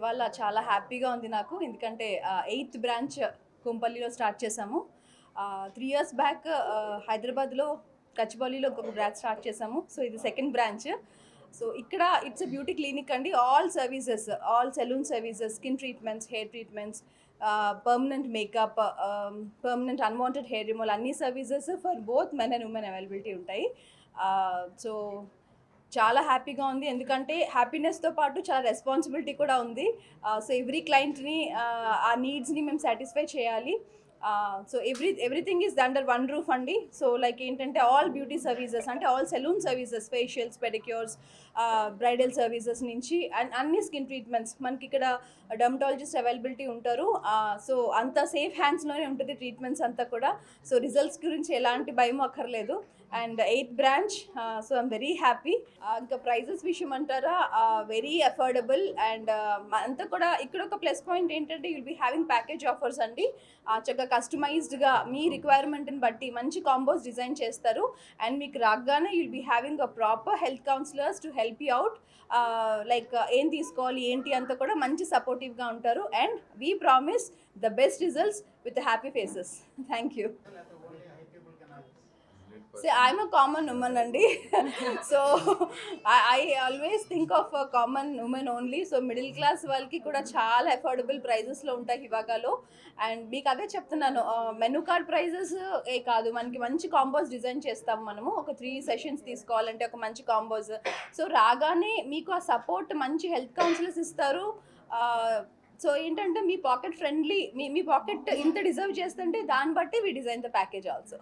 ఇవాళ చాలా హ్యాపీగా ఉంది నాకు, ఎందుకంటే 8th బ్రాంచ్ కుంపల్లిలో స్టార్ట్ చేసాము. 3 years బ్యాక్ హైదరాబాద్లో కచ్చిబౌలిలో ఒక బ్రాంచ్ స్టార్ట్ చేసాము. సో ఇది సెకండ్ బ్రాంచ్. సో ఇక్కడ ఇట్స్ ఎ బ్యూటీ క్లినిక్ అండి. All services, all salon services, skin treatments, hair treatments, permanent makeup, permanent unwanted hair removal, అన్ని services for both men and women availability ఉంటాయి. So చాలా హ్యాపీగా ఉంది, ఎందుకంటే హ్యాపీనెస్తో పాటు చాలా రెస్పాన్సిబిలిటీ కూడా ఉంది. సో ఎవ్రీ క్లయింట్ని ఆ నీడ్స్ని మేము సాటిస్ఫై చేయాలి. So everything is under one roof అండి. సో లైక్ ఏంటంటే ఆల్ బ్యూటీ సర్వీసెస్, అంటే all salon services, facials, pedicures, bridal services నుంచి అండ్ అన్ని స్కిన్ ట్రీట్మెంట్స్ మనకి ఇక్కడ డర్మటాలజిస్ట్ అవైలబిలిటీ ఉంటారు. సో అంత సేఫ్ హ్యాండ్స్లోనే ఉంటుంది ట్రీట్మెంట్స్ అంతా కూడా. సో రిజల్ట్స్ గురించి ఎలాంటి భయం అక్కర్లేదు. And 8th branch, so I'm very happy. ఇంకా ప్రైజెస్ విషయం అంటారా, వెరీ అఫోర్డబుల్. అండ్ అంతా కూడా ఇక్కడ ఒక ప్లస్ పాయింట్ ఏంటంటే you'll be having package offers అండి. చక్కగా కస్టమైజ్డ్గా మీ రిక్వైర్మెంట్ని బట్టి మంచి కాంబోస్ డిజైన్ చేస్తారు. అండ్ మీకు రాగానే you'll be having a proper health counsellors to help you out. Like ఏం తీసుకోవాలి ఏంటి అంతా కూడా మంచి సపోర్టివ్గా ఉంటారు. And we promise the best results with happy faces. Thank you. See, I'm a common woman andi. So I always think of a common woman only. So middle class వాళ్ళకి కూడా చాలా అఫోర్డబుల్ ప్రైజెస్లో ఉంటాయి హివాగాలో. అండ్ మీకు అదే చెప్తున్నాను, menu card prices ఏ కాదు, మనకి మంచి కాంబోస్ డిజైన్ చేస్తాం మనము. ఒక 3 sessions తీసుకోవాలంటే ఒక మంచి కాంబోస్. సో రాగానే మీకు ఆ సపోర్ట్ మంచి హెల్త్ కౌన్సిలర్స్ ఇస్తారు. సో ఏంటంటే మీ పాకెట్ ఫ్రెండ్లీ, మీ పాకెట్ ఇంత డిజర్వ్ చేస్తుంటే దాన్ని బట్టి we design the package also.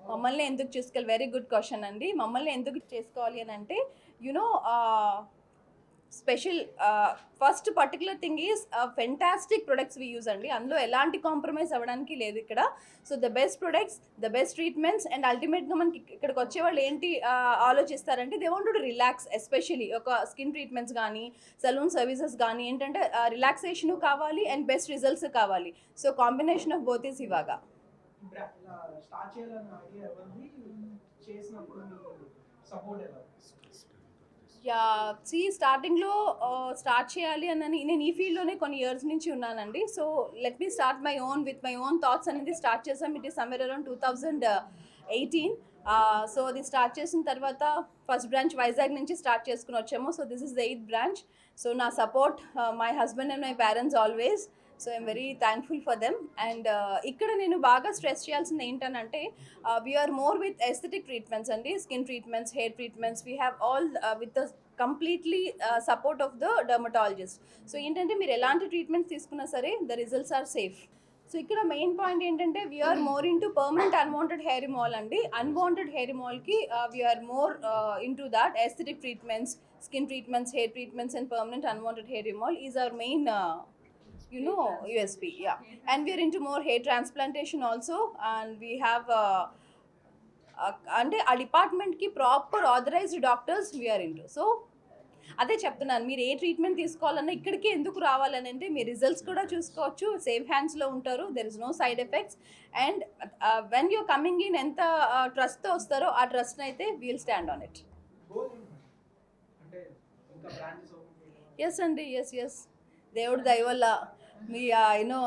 మమ్మల్ని ఎందుకు చేసుకోవాలి, వెరీ గుడ్ క్వశ్చన్ అండి. మమ్మల్ని ఎందుకు చేసుకోవాలి అని అంటే, you know special first particular thing is fantastic products we use అండి. అందులో ఎలాంటి కాంప్రమైజ్ అవ్వడానికి లేదు ఇక్కడ. So the best products, the best treatments. And అల్టిమేట్గా మనకి ఇక్కడికి వచ్చేవాళ్ళు ఏంటి ఆలోచిస్తారంటే, they want to relax. Especially ఒక స్కిన్ ట్రీట్మెంట్స్ కానీ సలూన్ సర్వీసెస్ కానీ ఏంటంటే రిలాక్సేషన్ కావాలి అండ్ బెస్ట్ రిజల్ట్స్ కావాలి. So combination of both is ఇవాగా. స్టార్టింగ్లో స్టార్ట్ చేయాలి అని నేను ఈ ఫీల్డ్లోనే కొన్ని ఇయర్స్ నుంచి ఉన్నానండి. So let me start my own with my own thoughts అనేది స్టార్ట్ చేసాం. It is somewhere around 2018. So అది స్టార్ట్ చేసిన తర్వాత ఫస్ట్ బ్రాంచ్ వైజాగ్ నుంచి స్టార్ట్ చేసుకుని వచ్చాము. So this is the 8th branch. So నా support my husband and my parents always. So I'm very thankful for them. And ఇక్కడ నేను బాగా స్ట్రెస్ చేయాల్సింది ఏంటనంటే, we're more with aesthetic treatments అండి. Skin treatments, hair treatments, we have all with the completely support of the dermatologist. So ఏంటంటే మీరు ఎలాంటి treatments తీసుకున్నా సరే the results are safe. So ఇక్కడ మెయిన్ పాయింట్ ఏంటంటే, we're more into permanent unwanted hair removal అండి. Unwanted hair రిమూవల్కి we're more into that. Aesthetic treatments, skin treatments, hair treatments, and permanent unwanted hair removal is our main USP. Yeah. And we are into more hair transplantation also, and we have అంటే ఆ డిపార్ట్మెంట్కి proper authorised doctors we are into. So అదే చెప్తున్నాను, మీరు ఏ treatment తీసుకోవాలన్నా ఇక్కడికి ఎందుకు రావాలని అంటే, మీ రిజల్ట్స్ కూడా చూసుకోవచ్చు, సేఫ్ హ్యాండ్స్లో ఉంటారు, there is no side effects. And when you're coming in ఎంత ట్రస్ట్తో వస్తారో ఆ ట్రస్ట్ని అయితే we'll stand on it. Yes అండి, ఎస్. దేవుడు దయ వల్ల మీ యూనో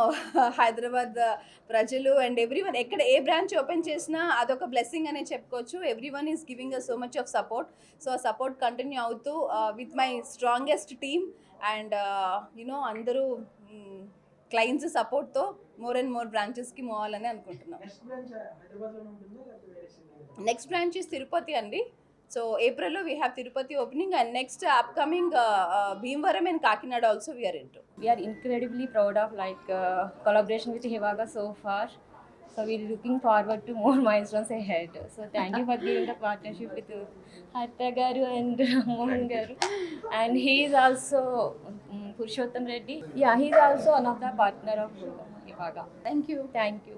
హైదరాబాద్ ప్రజలు అండ్ ఎవ్రీవన్ ఎక్కడ ఏ బ్రాంచ్ ఓపెన్ చేసినా అదొక బ్లెస్సింగ్ అనే చెప్పుకోవచ్చు. Everyone is giving a so much of support. So ఆ సపోర్ట్ కంటిన్యూ అవుతూ with my strongest team and you know అందరూ క్లయింట్స్ సపోర్ట్తో మోర్ అండ్ మోర్ బ్రాంచెస్కి మూవ్ అవ్వాలని అనుకుంటున్నాం. నెక్స్ట్ బ్రాంచ్ ఈజ్ తిరుపతి అండి. So April we have Tirupati opening, and next upcoming Bhimavaram and Kakinada also we are into. We are incredibly proud of collaboration with Hivaga so far. So we are looking forward to more milestones ahead. So thank you for giving the partnership with Harta Garu and Mohan Garu. And he is also Purushottam Reddy. Yeah, he is also one of the partner of Hivaga. Thank you. Thank you.